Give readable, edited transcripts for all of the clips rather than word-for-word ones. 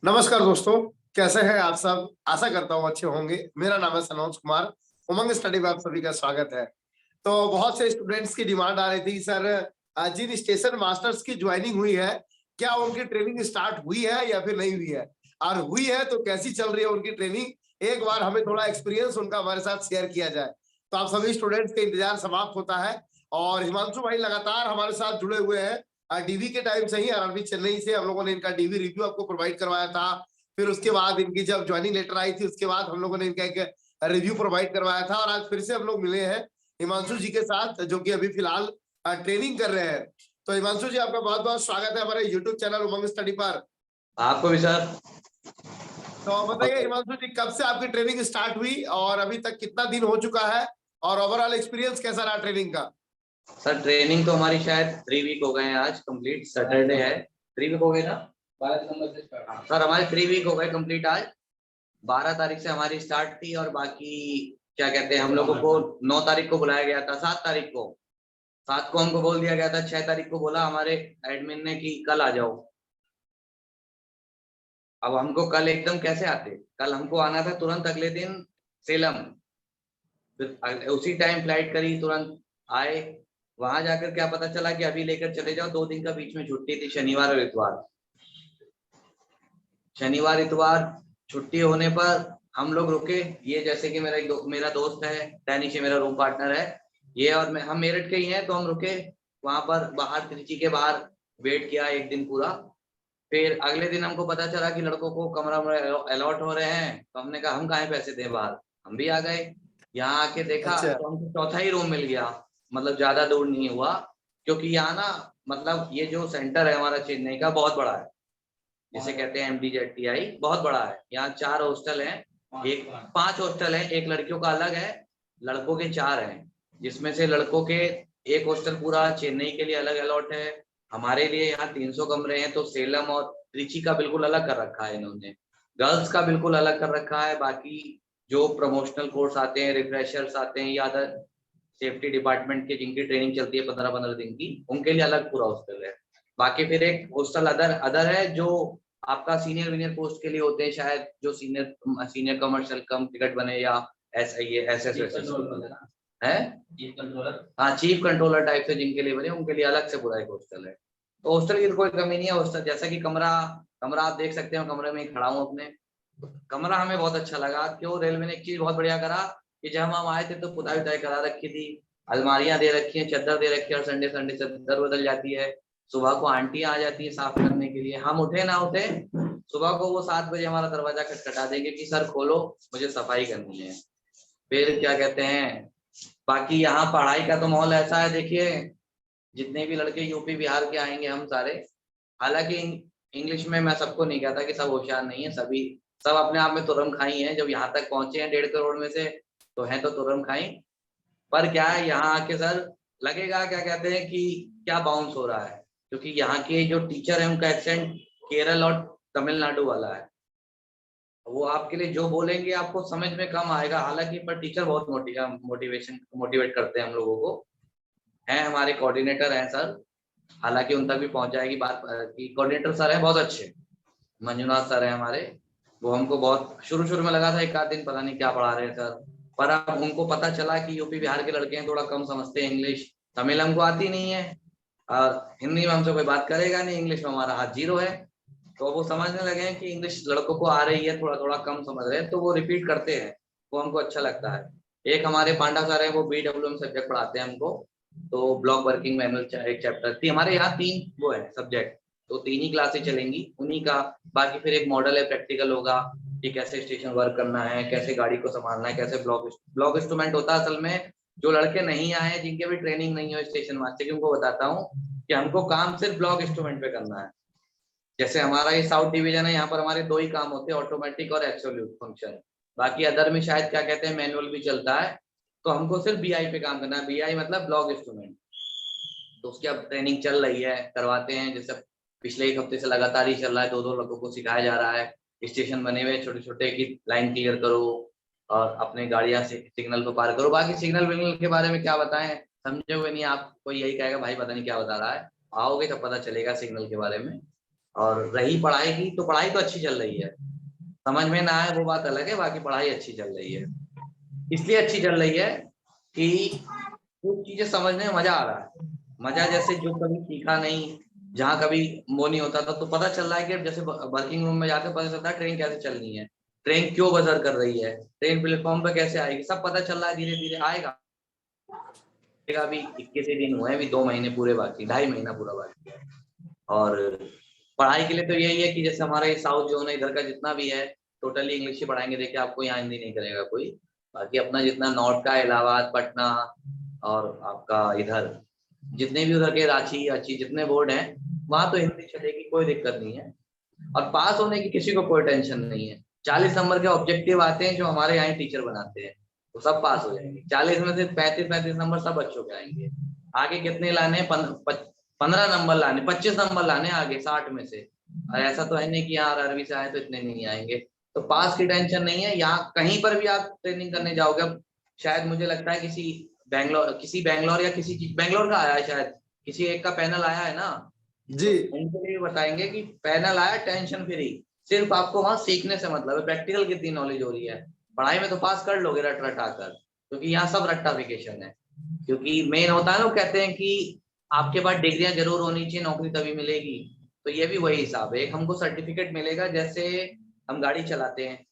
नमस्कार दोस्तों, कैसे हैं आप सब। आशा करता हूँ अच्छे होंगे। मेरा नाम है सनोज कुमार। उमंग स्टडी में आप सभी का स्वागत है। तो बहुत से स्टूडेंट्स की डिमांड आ रही थी, सर जिन स्टेशन मास्टर्स की ज्वाइनिंग हुई है, क्या उनकी ट्रेनिंग स्टार्ट हुई है या फिर नहीं हुई है, और हुई है तो कैसी चल रही है उनकी ट्रेनिंग। एक बार हमें थोड़ा एक्सपीरियंस उनका हमारे साथ शेयर किया जाए। तो आप सभी स्टूडेंट्स का इंतजार समाप्त होता है और हिमांशु भाई लगातार हमारे साथ जुड़े हुए हैं। डीवी के टाइम से ही, आरआरबी चेन्नई से हम लोगों ने इनका डीवी रिव्यू आपको प्रोवाइड करवाया था। फिर उसके बाद इनकी जब ज्वाइनिंग लेटर आई थी, उसके बाद हम लोगों ने इनका एक रिव्यू प्रोवाइड करवाया था, और आज फिर से हम लोग मिले हैं हिमांशु जी के साथ, जो कि अभी फिलहाल ट्रेनिंग कर रहे हैं। तो हिमांशु जी, आपका बहुत बहुत स्वागत है हमारे यूट्यूब चैनल उमंग स्टडी पर। आपको भी सर। तो बताइए हिमांशु जी, कब से आपकी ट्रेनिंग स्टार्ट हुई और अभी तक कितना दिन हो चुका है, और ओवरऑल एक्सपीरियंस कैसा रहा ट्रेनिंग का। सर ट्रेनिंग तो हमारी शायद 3 वीक हो गए हैं, आज कंप्लीट सैटरडे है। 3 वीक हो गए ना, 12 दिसंबर से स्टार्ट। सर हमारे 3 वीक हो गए कंप्लीट। आज 12 तारीख से हमारी स्टार्ट थी, और बाकी क्या कहते हैं, हम लोगों को 9 तारीख को बुलाया गया था। 7 तारीख को, 7 को हमको बोल दिया गया था। 6 तारीख को बोला हमारे एडमिन ने कि कल आ जाओ। अब हमको कल एकदम कैसे आते, कल हमको आना था तुरंत अगले दिन सेलम। फिर उसी टाइम फ्लाइट करी, तुरंत आए। वहां जाकर क्या पता चला कि अभी लेकर चले जाओ। 2 दिन का बीच में छुट्टी थी, शनिवार और इतवार। शनिवार इतवार छुट्टी होने पर हम लोग रुके। ये जैसे कि मेरा दोस्त है डैनिश, मेरा रूम पार्टनर है ये, और हम मेरठ के ही हैं, तो हम रुके वहां पर बाहर, त्रिची के बाहर वेट किया एक दिन पूरा। फिर अगले दिन हमको पता चला कि लड़कों को कमरा अलॉट हो रहे हैं, तो हमने कहा हम काहे पैसे दें बाहर। हम भी आ गए। यहाँ आके देखा अच्छा। तो हमको चौथा ही रूम मिल गया। मतलब ज्यादा दूर नहीं हुआ, क्योंकि यहाँ ना, मतलब ये जो सेंटर है हमारा चेन्नई का, बहुत बड़ा है। जिसे कहते हैं MDZTI, बहुत बड़ा है। यहाँ 4 हॉस्टल हैं, एक 5 हॉस्टल हैं। एक लड़कियों का अलग है, लड़कों के 4 हैं। जिसमें से लड़कों के एक हॉस्टल पूरा चेन्नई के लिए अलग अलॉट है। हमारे लिए यहाँ 300 कमरे हैं, तो सेलम और त्रिची का बिल्कुल अलग कर रखा है इन्होंने। गर्ल्स का बिल्कुल अलग कर रखा है। बाकी जो प्रमोशनल कोर्स आते हैं, रिफ्रेशर्स आते हैं, या अदर सेफ्टी डिपार्टमेंट के जिनकी ट्रेनिंग चलती है 15-15 दिन की, उनके लिए अलग पूरा हॉस्टल है। बाकी फिर एक हॉस्टल अदर अदर है, जो आपका सीनियर वीनियर पोस्ट के लिए होते हैं शायद, जो सीनियर सीनियर कमर्शियल कम टिकट बने, या है हाँ, चीफ कंट्रोलर टाइप से जिनके लिए बने, उनके लिए अलग से पूरा एक हॉस्टल है। तो हॉस्टल की कोई कमी नहीं है। हॉस्टल जैसा कि कमरा कमरा आप देख सकते हो, कमरे में ही खड़ा हूँ अपने। कमरा हमें बहुत अच्छा लगा। क्यों, रेलवे ने एक चीज बहुत बढ़िया करा कि जब हम आए थे तो पुताई उताई करा रखी थी, अलमारियां दे रखी है, चादर दे रखी है, और संडे संडे चादर बदल जाती है। सुबह को आंटियां आ जाती है साफ करने के लिए। हम उठे ना उठे, सुबह को वो 7 बजे हमारा दरवाजा खटखटा देंगे कि सर खोलो, मुझे सफाई करनी है। फिर क्या कहते हैं, बाकी यहाँ पढ़ाई का तो माहौल ऐसा है, देखिए जितने भी लड़के यूपी बिहार के आएंगे हम सारे, हालांकि इंग्लिश में मैं सबको नहीं कहता कि सब होशियार नहीं है, सभी सब अपने आप में तुरम खाई हैं। जब यहाँ तक पहुंचे हैं 1.5 करोड़ में से, तो हैं तो तुरम खाई। पर क्या है, यहाँ आके सर लगेगा क्या कहते हैं कि क्या बाउंस हो रहा है, क्योंकि यहाँ के जो टीचर है उनका एक्सेंट केरल और तमिलनाडु वाला है। वो आपके लिए जो बोलेंगे आपको समझ में कम आएगा, हालांकि पर टीचर बहुत मोटिवेट करते हैं हम लोगों को। हैं हमारे कोऑर्डिनेटर हैं सर, हालांकि उन तक भी पहुंच जाएगी बात कि कोऑर्डिनेटर सर हैं बहुत अच्छे, मंजुनाथ सर हैं हमारे। वो हमको बहुत शुरू शुरू में लगा था एक आध दिन पता नहीं क्या पढ़ा रहे हैं सर, पर अब उनको पता चला कि यूपी बिहार के लड़के हैं, थोड़ा कम समझते हैं इंग्लिश। तमिल हमको आती नहीं है, और हिंदी में हमसे कोई बात करेगा नहीं, इंग्लिश में हमारा हाथ जीरो है। तो वो समझने लगे हैं कि इंग्लिश लड़कों को आ रही है, थोड़ा थोड़ा कम समझ रहे हैं, तो वो रिपीट करते हैं। वो हमको अच्छा लगता है। एक हमारे पांडा सर है, वो BWM सब्जेक्ट पढ़ाते हैं हमको। तो ब्लॉक वर्किंग मैनुअल एक चैप्टर थी हमारे यहाँ, 3 वो है सब्जेक्ट, तो 3 ही क्लासें चलेंगी उन्हीं का। बाकी फिर एक मॉडल है, प्रैक्टिकल होगा कि कैसे स्टेशन वर्क करना है, कैसे गाड़ी को संभालना है, कैसे ब्लॉक इंस्ट्रूमेंट होता है। असल में जो लड़के नहीं आए, जिनके भी ट्रेनिंग नहीं हो स्टेशन मास्टर की, उनको बताता हूँ कि हमको काम सिर्फ ब्लॉक इंस्ट्रूमेंट पे करना है। जैसे हमारा ये साउथ डिवीजन है, यहाँ पर हमारे 2 ही काम होते हैं, ऑटोमेटिक और एब्सोल्यूट फंक्शन। बाकी अदर में शायद क्या कहते हैं मैनुअल भी चलता है। तो हमको सिर्फ BI पे काम करना है। BI मतलब ब्लॉक इंस्ट्रूमेंट। तो उसकी अब ट्रेनिंग चल रही है, करवाते हैं। जैसे पिछले 1 हफ्ते से लगातार ही चल रहा है, 2-2 लोगों को सिखाया जा रहा है। स्टेशन बने हुए छोटे छोटे की लाइन क्लियर करो, और अपने गाड़ियां से सिग्नल को पार करो। बाकी सिग्नल विग्नल के बारे में क्या बताएं, समझे हुए नहीं आप, कोई यही कहेगा भाई पता नहीं क्या बता रहा है। आओगे तो पता चलेगा सिग्नल के बारे में। और रही पढ़ाई की, तो पढ़ाई तो अच्छी चल रही है, समझ में ना आए वो बात अलग है, बाकी पढ़ाई अच्छी चल रही है। इसलिए अच्छी चल रही है कि कुछ चीजें समझने में मजा आ रहा है। मजा जैसे जो कभी सीखा नहीं, जहाँ कभी वो नहीं होता था, तो पता चल रहा है कि अब जैसे वर्किंग रूम में जाके पता चलता है ट्रेन कैसे चलनी है, ट्रेन क्यों बजर कर रही है, ट्रेन प्लेटफॉर्म पे कैसे आएगी, सब पता चल रहा है, धीरे धीरे आएगा। अभी 21 ही दिन हुए हैं, अभी 2 महीने पूरे बाकी, 2.5 महीना पूरा बाकी है। और पढ़ाई के लिए तो यही है कि जैसे हमारे साउथ जोन है, इधर का जितना भी है टोटली इंग्लिश ही पढ़ाएंगे। देखिए आपको यहाँ हिंदी नहीं करेगा कोई, बाकी अपना जितना नॉर्थ का इलाहाबाद, पटना और आपका इधर जितने भी उधर के रांची अच्छी जितने बोर्ड हैं, वहां तो हिंदी चलेगी, कोई दिक्कत नहीं है। और पास होने की किसी को कोई टेंशन नहीं है। 40 नंबर के ऑब्जेक्टिव आते हैं जो हमारे यहाँ टीचर बनाते हैं, तो सब पास हो जाएंगे। 40 में से 35 नंबर सब बच्चों के आएंगे। आगे कितने लाने, 15 नंबर लाने, 25 नंबर लाने आगे 60 में से। और ऐसा तो है नहीं कि यहाँ अरबी से आए तो इतने नहीं आएंगे। तो पास की टेंशन नहीं है। यहाँ कहीं पर भी आप ट्रेनिंग करने जाओगे, अब शायद मुझे लगता है किसी बैंगलोर या किसी बैंगलोर का आया है शायद, किसी एक का पैनल आया है ना, जी तो उनके लिए बताएंगे कि पैनल आया टेंशन फ्री, सिर्फ आपको वहां सीखने से मतलब है, प्रैक्टिकल कितनी नॉलेज हो रही है। पढ़ाई में तो पास कर लोगे रट रटा कर, क्योंकि यहाँ सब रट्टाफिकेशन है। क्योंकि मेन होता है ना, वो कहते हैं कि आपके पास डिग्रियां जरूर होनी चाहिए, नौकरी तभी मिलेगी। तो ये भी वही हिसाब है, एक हमको सर्टिफिकेट मिलेगा, जैसे हम गाड़ी चलाते हैं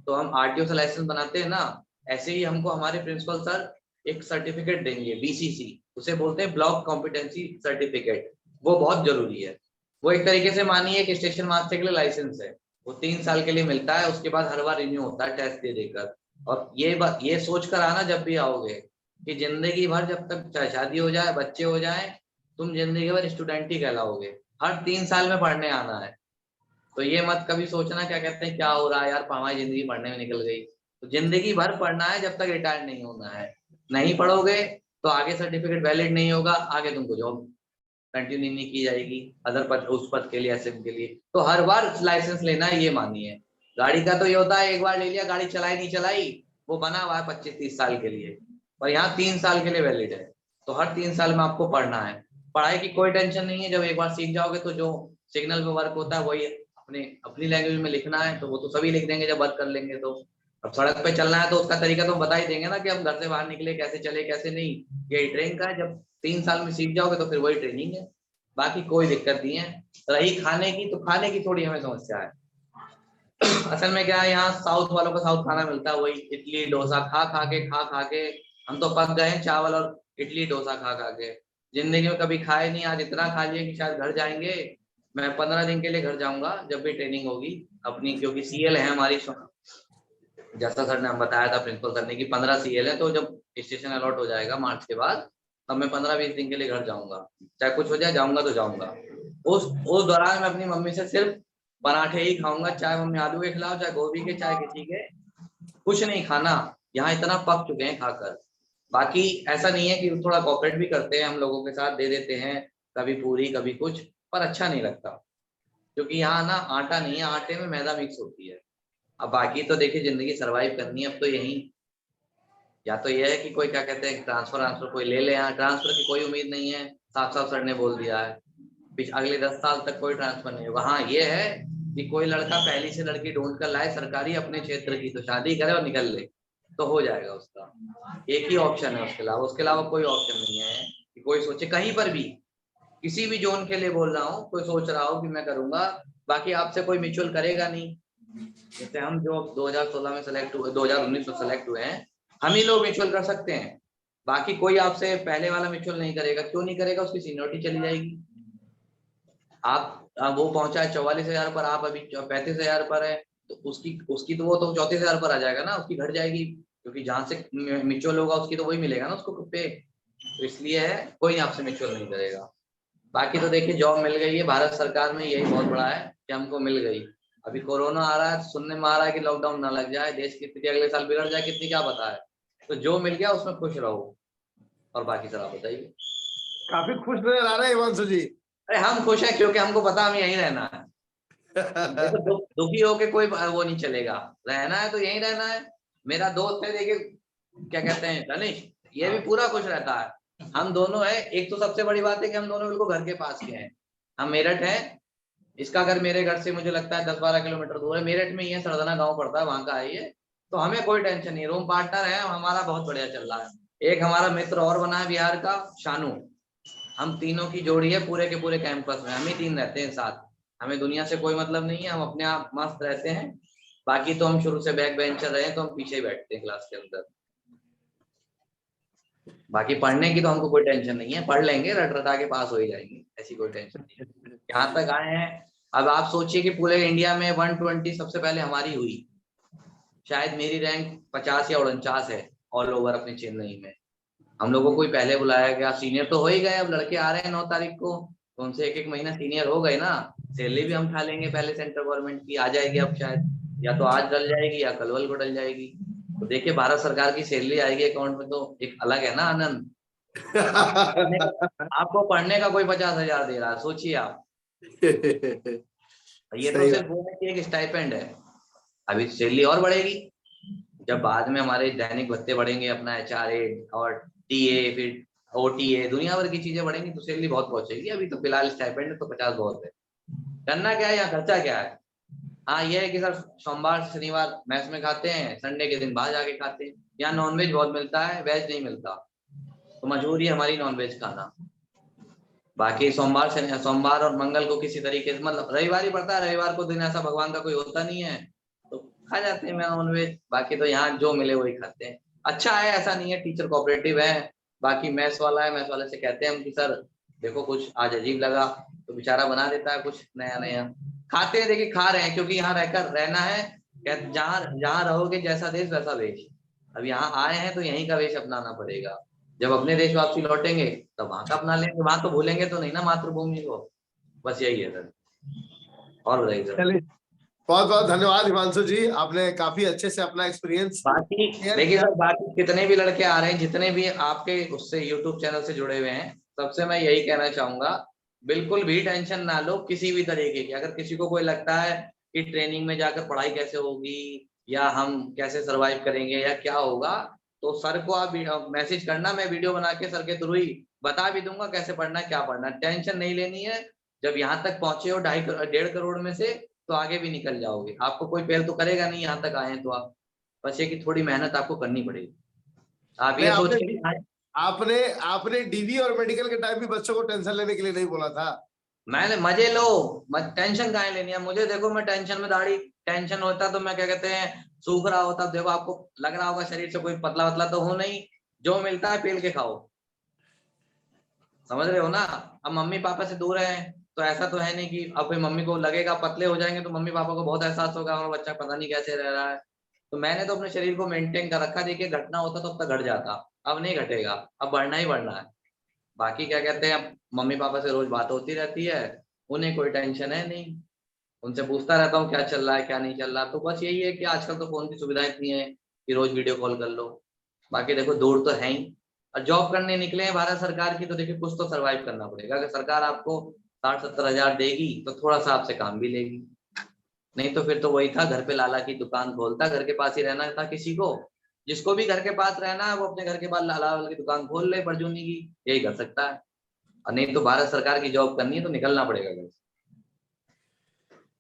तो हम आरटीओ से लाइसेंस बनाते हैं ना, ऐसे ही हमको हमारे प्रिंसिपल सर एक सर्टिफिकेट देंगे, बीसीसी उसे बोलते हैं, ब्लॉक कॉम्पिटेंसी सर्टिफिकेट। वो बहुत जरूरी है। वो एक तरीके से मानिए कि स्टेशन मास्टर के लिए लाइसेंस है, वो 3 साल के लिए मिलता है, उसके बाद हर बार रिन्यू होता है टेस्ट दे देकर। और ये सोच कर आना जब भी आओगे कि जिंदगी भर जब तक चाहे शादी हो जाए, बच्चे हो जाए, तुम जिंदगी भर स्टूडेंट ही कहलाओगे। हर 3 साल में पढ़ने आना है। तो ये मत कभी सोचना क्या कहते हैं क्या हो रहा है यार, हमारी जिंदगी पढ़ने में निकल गई। तो जिंदगी भर पढ़ना है जब तक रिटायर नहीं होना है। नहीं पढ़ोगे तो आगे सर्टिफिकेट वैलिड नहीं होगा, आगे तुमको जॉब कंटिन्यू नहीं की जाएगी अदर पद, उस पद के लिए, एसएम के लिए। तो हर बार लाइसेंस लेना है, ये मानिए। गाड़ी का तो ये होता है एक बार ले लिया, गाड़ी चलाई नहीं चलाई, वो बना हुआ है 25-30 साल के लिए, और यहाँ 3 साल के लिए वैलिड है। तो हर 3 साल में आपको पढ़ना है। पढ़ाई की कोई टेंशन नहीं है, जब एक बार सीख जाओगे तो जो सिग्नल पे वर्क होता है वही अपनी लैंग्वेज में लिखना है, तो वो तो सभी लिख देंगे जब वर्क कर लेंगे तो। अब सड़क पे चलना है तो उसका तरीका तो बता ही देंगे ना, कि हम घर से बाहर निकले कैसे चले कैसे नहीं, यही ट्रेन का है। जब 3 साल में सीख जाओगे तो फिर वही ट्रेनिंग है, बाकी कोई दिक्कत नहीं है। रही खाने की, तो खाने की थोड़ी हमें समस्या है। असल में क्या है, यहाँ साउथ वालों का साउथ खाना मिलता है, वही इडली डोसा खा खा के हम तो पक गए हैं, चावल और इडली डोसा खा खा के। जिंदगी में कभी खाए नहीं, आज इतना खा लिए कि शायद घर जाएंगे। मैं 15 दिन के लिए घर जाऊंगा जब भी ट्रेनिंग होगी अपनी, क्योंकि सीएल है हमारी, जैसा सर ने हम बताया था प्रिंसिपल सर ने कि 15 सीएल है। तो जब स्टेशन अलॉट हो जाएगा मार्च के बाद, तब मैं 15-20 दिन के लिए घर जाऊंगा, चाहे कुछ हो जाए, जाऊंगा तो जाऊंगा। उस दौरान मैं अपनी मम्मी से सिर्फ पराठे ही खाऊंगा, चाहे मम्मी आलू के खिलाओ, चाहे गोभी के, चाहे किसी के, कुछ नहीं खाना। यहाँ इतना पक चुके हैं खाकर। बाकी ऐसा नहीं है कि थोड़ा कॉपरेट भी करते हैं हम लोगों के साथ, दे देते हैं कभी पूरी कभी कुछ, पर अच्छा नहीं लगता, क्योंकि यहाँ ना आटा नहीं है, आटे में मैदा मिक्स होती है। अब बाकी तो देखिए जिंदगी सरवाइव करनी है अब तो यही, या तो ये है कि कोई क्या कहते हैं ट्रांसफर कोई ले ले, यहाँ ट्रांसफर की कोई उम्मीद नहीं है, साफ साफ सर ने बोल दिया है अगले 10 साल तक कोई ट्रांसफर नहीं होगा। हाँ ये है कि कोई लड़का पहली से लड़की ढूंढ कर लाए सरकारी अपने क्षेत्र की, तो शादी करे और निकल ले, तो हो जाएगा उसका। एक ही ऑप्शन है, उसके अलावा कोई ऑप्शन नहीं है कि कोई सोचे कहीं पर भी, किसी भी जोन के लिए बोल रहा हूँ, कोई सोच रहा हो कि मैं करूंगा, बाकी आपसे कोई म्यूचुअल करेगा नहीं। जैसे हम जो 2016 में सेलेक्ट हुए, 2019 में सेलेक्ट हुए हैं, हम ही लोग म्यूचुअल कर सकते हैं, बाकी कोई आपसे पहले वाला म्यूचुअल नहीं करेगा। क्यों नहीं करेगा? उसकी सीनियरिटी चली जाएगी। आप वो पहुंचा है 44,000 पर, आप अभी 35,000 पर है, तो उसकी तो वो तो 34,000 पर आ जाएगा ना, उसकी घट जाएगी, क्योंकि जहां से म्यूचुअल होगा उसकी तो वही मिलेगा ना उसको पे। तो इसलिए है कोई आपसे म्यूचुअल नहीं करेगा। बाकी तो देखिए जॉब मिल गई है भारत सरकार में, यही बहुत बड़ा है कि हमको मिल गई। अभी कोरोना आ रहा है, सुनने में आ रहा है कि लॉकडाउन ना लग जाए, देश की स्थिति अगले साल बिगड़ जाए कितनी, क्या पता है। तो जो मिल गया उसमें खुश रहो, और बाकी सर आप बताइए। काफी खुश नजर आ रहे हैं हिमांशु जी। अरे हम खुश हैं क्योंकि हमको पता हमें यहीं रहना है। देखो दुखी होके कोई वो नहीं चलेगा, रहना है तो यहीं रहना है। मेरा दोस्त है देखिए, क्या कहते हैं तनिष, ये भी पूरा खुश रहता है। हम दोनों है, एक तो सबसे बड़ी बात है कि हम दोनों बिल्कुल घर के पास के हैं। हम मेरठ हैं, इसका घर मेरे घर से मुझे लगता है 10-12 किलोमीटर दूर है, मेरठ में ही है, सरदना गांव पड़ता है, वहां का है ये। तो हमें कोई टेंशन नहीं, रूम पार्टनर है हमारा, बहुत बढ़िया चल रहा है। एक हमारा मित्र और बना है बिहार का, शानू, हम तीनों की जोड़ी है पूरे के पूरे कैंपस में, हम ही 3 रहते हैं साथ। हमें दुनिया से कोई मतलब नहीं है, हम अपने आप मस्त रहते हैं। बाकी तो हम शुरू से बैक बेंचर रहे हैं, तो हम पीछे ही बैठते हैं क्लास के अंदर। बाकी पढ़ने की तो हमको कोई टेंशन नहीं है, पढ़ लेंगे, रट रटा के पास हो ही जाएंगे, ऐसी कोई टेंशन नहीं है। यहाँ तक आए हैं, अब आप सोचिए कि पूरे इंडिया में 120 सबसे पहले हमारी हुई, शायद मेरी रैंक 50 या 49 है ऑल ओवर अपने चेन्नई में। हम लोगों को ही पहले बुलाया गया, सीनियर तो हो ही गए, अब लड़के आ रहे हैं 9 तारीख को, तो उनसे 1-1 महीना सीनियर हो गए ना, सैलरी भी हम खा लेंगे पहले, सेंट्रल गवर्नमेंट की आ जाएगी अब शायद, या तो आज डल जाएगी या कल को डल जाएगी। तो देखिए भारत सरकार की सैलरी आएगी अकाउंट में, तो एक अलग है ना आनंद। आपको पढ़ने का कोई 50,000 दे रहा है, सोचिए आप। ये तो सिर्फ बोलने की एक स्टाइपेंड है, अभी सैलरी और बढ़ेगी जब बाद में हमारे दैनिक भत्ते बढ़ेंगे, अपना HRA और TA, फिर OTA, दुनिया भर की चीजें बढ़ेंगी, तो सैलरी बहुत पहुंचेगी। अभी तो फिलहाल स्टाइपेंड है तो 50 बहुत है। करना क्या है या खर्चा क्या है? हाँ ये है कि सर सोमवार से शनिवार मैस में खाते हैं, संडे के दिन बाहर जाके खाते हैं। यहाँ नॉनवेज बहुत मिलता है, वेज नहीं मिलता, तो मजबूरी है हमारी नॉनवेज खाना। बाकी सोमवार और मंगल को किसी तरीके से, मतलब रविवार ही पड़ता है, रविवार को दिन ऐसा भगवान का कोई होता नहीं है, तो खा जाते हैं नॉनवेज। बाकी तो यहाँ जो मिले वही खाते हैं। अच्छा है, ऐसा नहीं है, टीचर कोऑपरेटिव है। बाकी मैथ्स वाला है, मैथ्स वाले से कहते हैं हम कि सर देखो कुछ आज अजीब लगा, तो बेचारा बना देता है कुछ नया नया। खाते हैं, देखिए खा रहे हैं, क्योंकि यहाँ रहकर रहना है, जहाँ जहाँ रहोगे जैसा देश वैसा वेश। अब यहाँ आए हैं तो यहीं का वेश अपनाना पड़ेगा, जब अपने देश वापसी लौटेंगे तब वहां का अपना लेंगे, वहां तो भूलेंगे तो नहीं ना मातृभूमि को। बस यही है सर। और बताइए सर। चलिए बहुत बहुत धन्यवाद हिमांशु जी, आपने काफी अच्छे से अपना एक्सपीरियंस। बाकी देखिए सर, बाकी कितने भी लड़के आ रहे हैं, जितने भी आपके उससे यूट्यूब चैनल से जुड़े हुए हैं, सबसे मैं यही कहना चाहूंगा, बिल्कुल भी टेंशन ना लो किसी भी तरीके की। अगर किसी को कोई लगता है कि ट्रेनिंग में जाकर पढ़ाई कैसे होगी, या हम कैसे सरवाइव करेंगे, या क्या होगा, तो सर को आप मैसेज करना, मैं वीडियो बना के सर के थ्रू ही बता भी दूंगा कैसे पढ़ना है, क्या पढ़ना है। टेंशन नहीं लेनी है, जब यहाँ तक पहुंचे हो 1.5 करोड़ में से, तो आगे भी निकल जाओगे। आपको कोई फेल तो करेगा नहीं, यहाँ तक आए हैं तो आप, बस ये कि थोड़ी मेहनत आपको करनी पड़ेगी। आप ये सोच के आपने आपने DV और मेडिकल के टाइम भी बच्चों को टेंशन लेने के लिए नहीं बोला था। मैंने मजे लो, टेंशन काहे लेनी है। मुझे देखो, मैं टेंशन में दाढ़ी, टेंशन होता तो मैं क्या कहते हैं सूख रहा होता। देखो आपको लग रहा होगा शरीर से कोई पतला वतला तो हो नहीं, जो मिलता है पेल के खाओ, समझ रहे हो ना। अब मम्मी पापा से दूर है तो ऐसा तो है नहीं कि अब कोई मम्मी को लगेगा पतले हो जाएंगे तो मम्मी पापा को बहुत एहसास होगा हमारा बच्चा पता नहीं कैसे रह रहा है। तो मैंने तो अपने शरीर को मेंटेन कर रखा। देखिए घटना होता तो अब तक घट जाता, अब नहीं घटेगा, अब बढ़ना ही बढ़ना है। बाकी क्या कहते हैं, अब मम्मी पापा से रोज बात होती रहती है, उन्हें कोई टेंशन है नहीं, उनसे पूछता रहता हूँ क्या चल रहा है क्या नहीं चल रहा। तो बस यही है कि आजकल तो फोन की सुविधा इतनी है कि रोज वीडियो कॉल कर लो। बाकी देखो दूर तो है ही, और जॉब करने निकले हैं भारत सरकार की, तो देखिए कुछ तो सरवाइव करना पड़ेगा। अगर सरकार आपको 60-70 हजार देगी तो थोड़ा सा आपसे काम भी लेगी, नहीं तो फिर तो वही था, घर पे लाला की दुकान खोलता, घर के पास ही रहना था किसी को। जिसको भी घर के पास रहना है वो अपने घर के पास लाला वाला की दुकान खोल ले, परचूनी की, यही कर सकता है। और नहीं तो भारत सरकार की जॉब करनी है तो निकलना पड़ेगा घर से।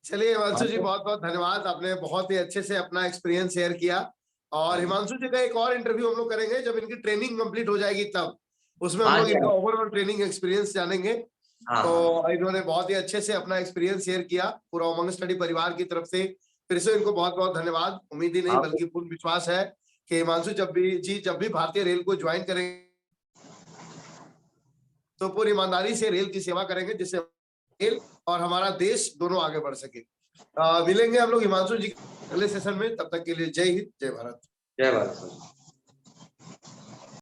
चलिए हिमांशु जी बहुत बहुत धन्यवाद, आपने बहुत ही अच्छे से अपना एक्सपीरियंस शेयर किया। और हिमांशु जी का एक और इंटरव्यू हम लोग करेंगे जब इनकी ट्रेनिंग कंप्लीट हो जाएगी, तब उसमें हम लोग इनका ओवरऑल ट्रेनिंग एक्सपीरियंस जानेंगे। तो इन्होंने बहुत ही अच्छे से अपना एक्सपीरियंस शेयर किया पूरा उमंग स्टडी परिवार की तरफ से। फिर से इनको बहुत बहुत धन्यवाद। उम्मीद ही नहीं बल्कि पूर्ण विश्वास है कि हिमांशु जब भी भारतीय रेल को ज्वाइन करेंगे तो पूरी ईमानदारी से रेल की सेवा करेंगे, जिससे रेल और हमारा देश दोनों आगे बढ़ सके। मिलेंगे हम लोग हिमांशु जी अगले सेशन में, तब तक के लिए जय हिंद, जय भारत। जय भारत।